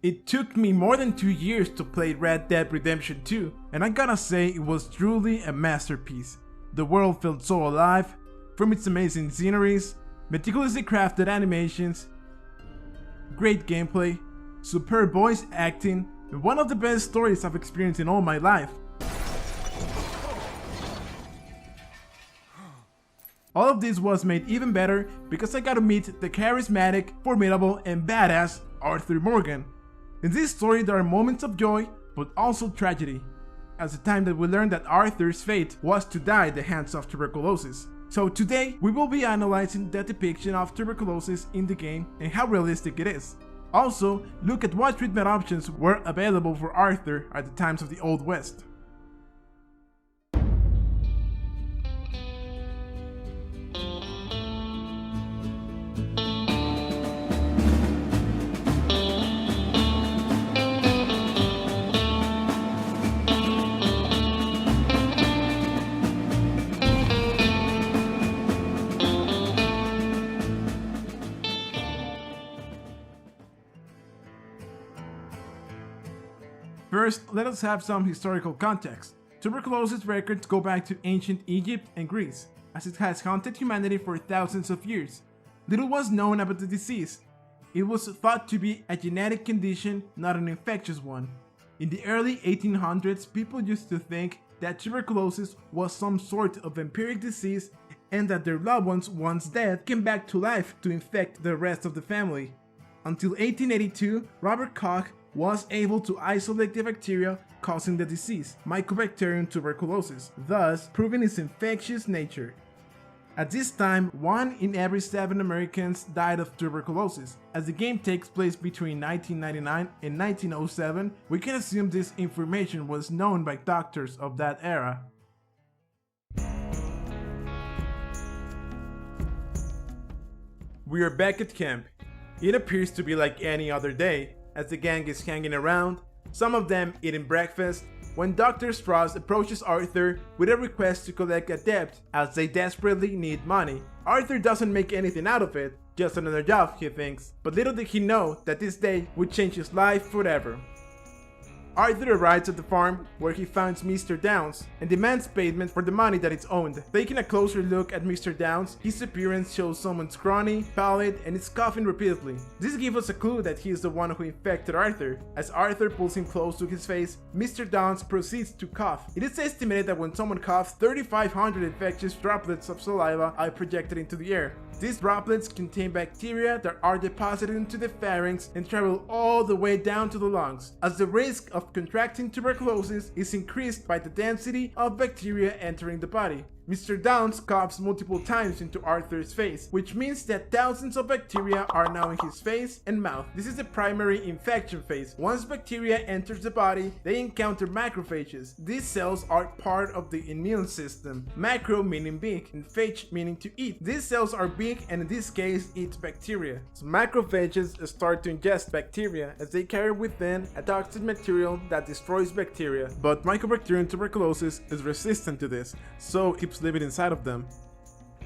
It took me more than 2 years to play Red Dead Redemption 2, and I gotta say it was truly a masterpiece. The world felt so alive, from its amazing sceneries, meticulously crafted animations, great gameplay, superb voice acting, and one of the best stories I've experienced in all my life. All of this was made even better because I got to meet the charismatic, formidable, and badass Arthur Morgan. In this story there are moments of joy, but also tragedy, as the time that we learned that Arthur's fate was to die at the hands of tuberculosis. So today, we will be analyzing the depiction of tuberculosis in the game and how realistic it is. Also, look at what treatment options were available for Arthur at the times of the Old West. First, let us have some historical context. Tuberculosis records go back to ancient Egypt and Greece, as it has haunted humanity for thousands of years. Little was known about the disease. It was thought to be a genetic condition, not an infectious one. In the early 1800s, people used to think that tuberculosis was some sort of vampiric disease and that their loved ones, once dead, came back to life to infect the rest of the family. Until 1882, Robert Koch was able to isolate the bacteria causing the disease, Mycobacterium tuberculosis, thus proving its infectious nature. At this time, 1 in every 7 Americans died of tuberculosis. As the game takes place between 1999 and 1907, we can assume this information was known by doctors of that era. We are back at camp. It appears to be like any other day, as the gang is hanging around, some of them eating breakfast, when Dr. Strauss approaches Arthur with a request to collect a debt as they desperately need money. Arthur doesn't make anything out of it, just another job, he thinks, but little did he know that this day would change his life forever. Arthur arrives at the farm where he finds Mr. Downs and demands payment for the money that is owed. Taking a closer look at Mr. Downs, his appearance shows someone scrawny, pallid, and is coughing repeatedly. This gives us a clue that he is the one who infected Arthur. As Arthur pulls him close to his face, Mr. Downs proceeds to cough. It is estimated that when someone coughs, 3,500 infectious droplets of saliva are projected into the air. These droplets contain bacteria that are deposited into the pharynx and travel all the way down to the lungs, as the risk of contracting tuberculosis is increased by the density of bacteria entering the body. Mr. Downs coughs multiple times into Arthur's face, which means that thousands of bacteria are now in his face and mouth. This is the primary infection phase. Once bacteria enters the body, they encounter macrophages. These cells are part of the immune system. Macro meaning big, and phage meaning to eat. These cells are big and in this case eat bacteria. So macrophages start to ingest bacteria as they carry within a toxic material that destroys bacteria. But Mycobacterium tuberculosis is resistant to this, so it keeps living inside of them.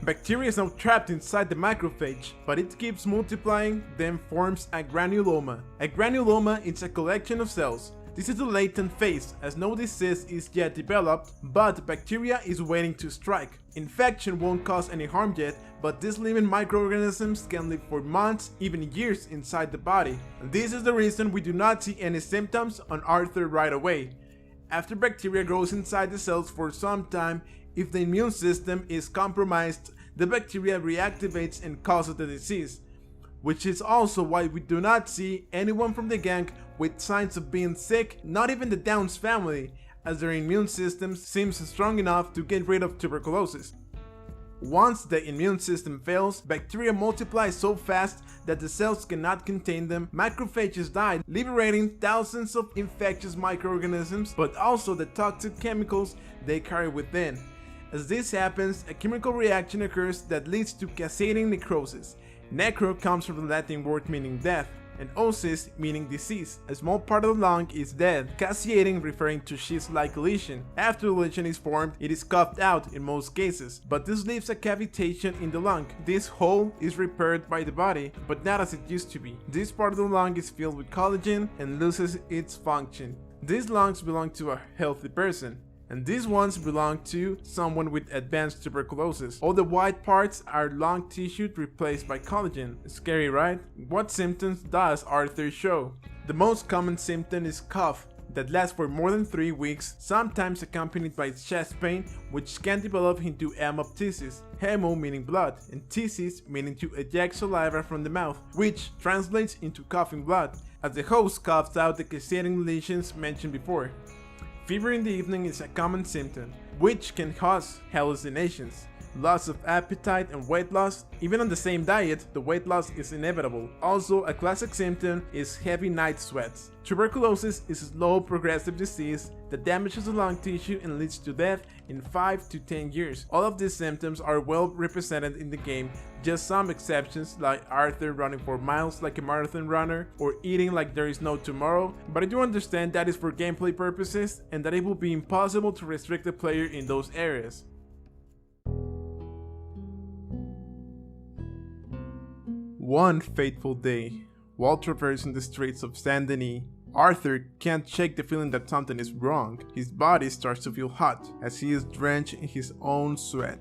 Bacteria is now trapped inside the macrophage, but it keeps multiplying, then forms a granuloma. A granuloma is a collection of cells. This is the latent phase, as no disease is yet developed, but bacteria is waiting to strike. Infection won't cause any harm yet, but these living microorganisms can live for months, even years inside the body. And this is the reason we do not see any symptoms on Arthur right away. After bacteria grows inside the cells for some time, if the immune system is compromised, the bacteria reactivates and causes the disease, which is also why we do not see anyone from the gang with signs of being sick, not even the Downs family, as their immune system seems strong enough to get rid of tuberculosis. Once the immune system fails, bacteria multiply so fast that the cells cannot contain them. Macrophages die, liberating thousands of infectious microorganisms, but also the toxic chemicals they carry within. As this happens, a chemical reaction occurs that leads to cascading necrosis. Necro comes from the Latin word meaning death. and oocyst meaning disease. A small part of the lung is dead, caseating referring to cyst-like lesion. After the lesion is formed, it is coughed out in most cases, but this leaves a cavitation in the lung. This hole is repaired by the body, but not as it used to be. This part of the lung is filled with collagen and loses its function. These lungs belong to a healthy person, and these ones belong to someone with advanced tuberculosis. All the white parts are lung tissue replaced by collagen. Scary, right? What symptoms does Arthur show? The most common symptom is cough that lasts for more than 3 weeks, sometimes accompanied by chest pain, which can develop into hemoptysis. Hemo meaning blood, and ptysis meaning to eject saliva from the mouth, which translates into coughing blood, as the host coughs out the caseating lesions mentioned before. Fever in the evening is a common symptom, which can cause hallucinations, loss of appetite and weight loss. Even on the same diet, the weight loss is inevitable. Also, a classic symptom is heavy night sweats. Tuberculosis is a slow progressive disease that damages the lung tissue and leads to death in 5 to 10 years. All of these symptoms are well represented in the game, just some exceptions like Arthur running for miles like a marathon runner or eating like there is no tomorrow, but I do understand that is for gameplay purposes and that it will be impossible to restrict the player in those areas. One fateful day, while traversing the streets of Saint Denis, Arthur can't shake the feeling that something is wrong. His body starts to feel hot as he is drenched in his own sweat.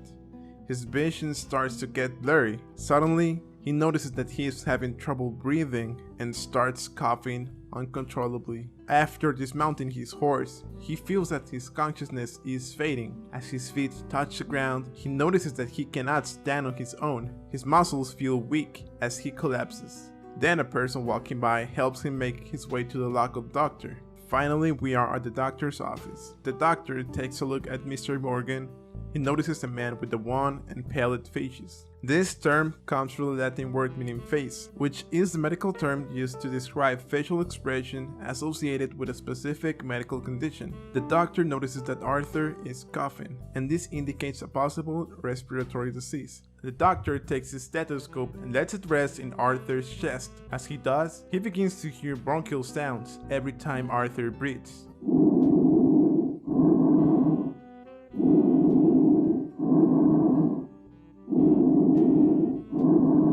His vision starts to get blurry. Suddenly, he notices that he is having trouble breathing and starts coughing uncontrollably. After dismounting his horse, he feels that his consciousness is fading. As his feet touch the ground, he notices that he cannot stand on his own. His muscles feel weak as he collapses. Then a person walking by helps him make his way to the local doctor. Finally, we are at the doctor's office. The doctor takes a look at Mr. Morgan. He notices a man with a wan and pallid features. This term comes from the Latin word meaning face, which is the medical term used to describe facial expression associated with a specific medical condition. The doctor notices that Arthur is coughing, and this indicates a possible respiratory disease. The doctor takes his stethoscope and lets it rest in Arthur's chest. As he does, he begins to hear bronchial sounds every time Arthur breathes.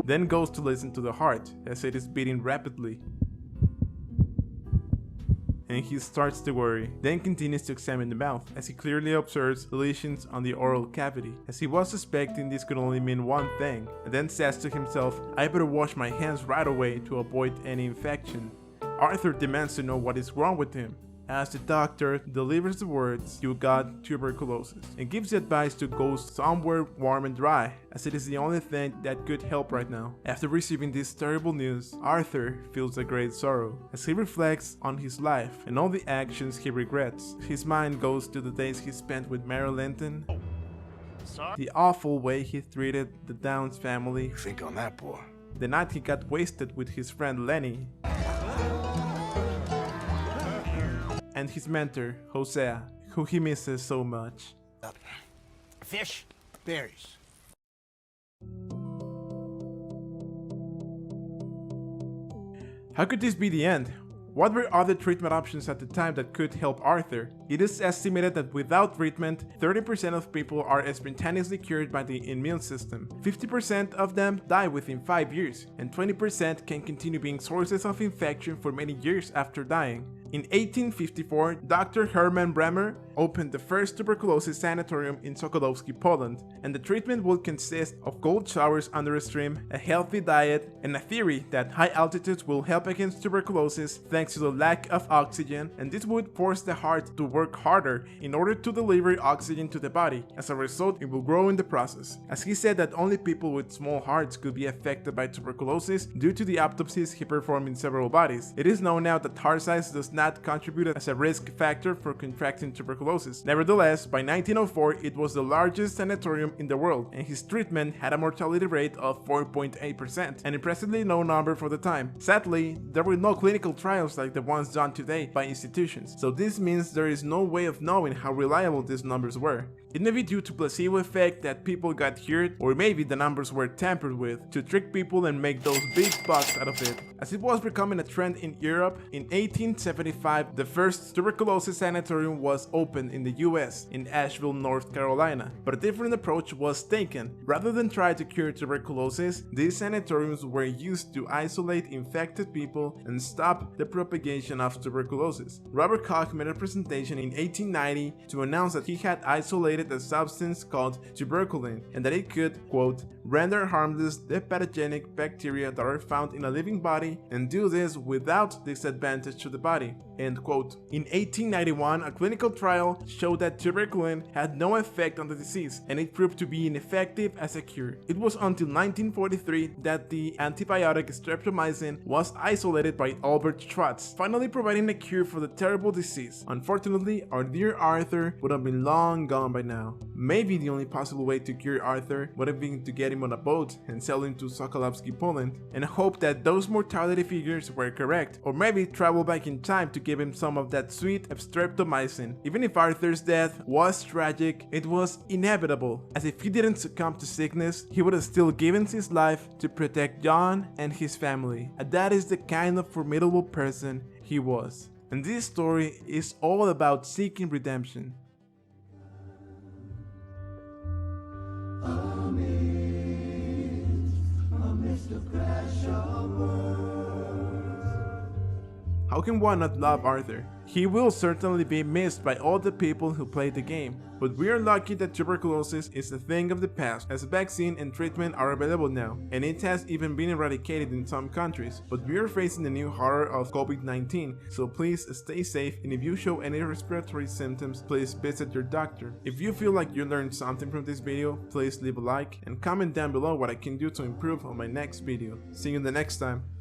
Then goes to listen to the heart as it is beating rapidly. And he starts to worry, then continues to examine the mouth as he clearly observes lesions on the oral cavity. As he was suspecting this could only mean one thing, and then says to himself, I better wash my hands right away to avoid any infection. Arthur demands to know what is wrong with him, as the doctor delivers the words, "You got tuberculosis," and gives the advice to go somewhere warm and dry, as it is the only thing that could help right now. After receiving this terrible news, Arthur feels a great sorrow. As he reflects on his life and all the actions he regrets, his mind goes to the days he spent with Mary Linton, the awful way he treated the Downs family, Think on that, boy. the night he got wasted with his friend Lenny, and his mentor, Hosea, who he misses so much. Fish, berries. How could this be the end? What were other treatment options at the time that could help Arthur? It is estimated that without treatment, 30% of people are spontaneously cured by the immune system. 50% of them die within 5 years, and 20% can continue being sources of infection for many years after dying. In 1854, Dr. Herman Bremer opened the first tuberculosis sanatorium in Sokolowski, Poland, and the treatment would consist of cold showers under a stream, a healthy diet, and a theory that high altitudes will help against tuberculosis thanks to the lack of oxygen, and this would force the heart to work harder in order to deliver oxygen to the body. As a result, it will grow in the process. As he said that only people with small hearts could be affected by tuberculosis due to the autopsies he performed in several bodies. It is known now that heart size does not contribute as a risk factor for contracting tuberculosis. Nevertheless, by 1904, it was the largest sanatorium in the world, and his treatment had a mortality rate of 4.8%, an impressively low number for the time. Sadly, there were no clinical trials like the ones done today by institutions, so this means there is no way of knowing how reliable these numbers were. It may be due to placebo effect that people got cured, or maybe the numbers were tampered with to trick people and make those big bucks out of it. As it was becoming a trend in Europe, in 1875 the first tuberculosis sanatorium was opened in the US in Asheville, North Carolina. But a different approach was taken. Rather than try to cure tuberculosis, these sanatoriums were used to isolate infected people and stop the propagation of tuberculosis. Robert Koch made a presentation in 1890 to announce that he had isolated a substance called tuberculin and that it could, quote, render harmless the pathogenic bacteria that are found in a living body and do this without disadvantage to the body, end quote. In 1891, a clinical trial showed that tuberculin had no effect on the disease and it proved to be ineffective as a cure. It was until 1943 that the antibiotic streptomycin was isolated by Albert Schwartz, finally providing a cure for the terrible disease. Unfortunately, our dear Arthur would have been long gone by now. Maybe the only possible way to cure Arthur would have been to get him on a boat and sell him to Sokolovsky, Poland, and hope that those mortality figures were correct, or maybe travel back in time to give him some of that sweet streptomycin. Even if Arthur's death was tragic, it was inevitable, as if he didn't succumb to sickness, he would have still given his life to protect John and his family, and that is the kind of formidable person he was. And this story is all about seeking redemption. How can one not love Arthur? He will certainly be missed by all the people who played the game, but we are lucky that tuberculosis is a thing of the past, as a vaccine and treatment are available now, and it has even been eradicated in some countries. But we are facing the new horror of COVID-19, so please stay safe, and if you show any respiratory symptoms, please visit your doctor. If you feel like you learned something from this video, please leave a like and comment down below what I can do to improve on my next video. See you in the next time.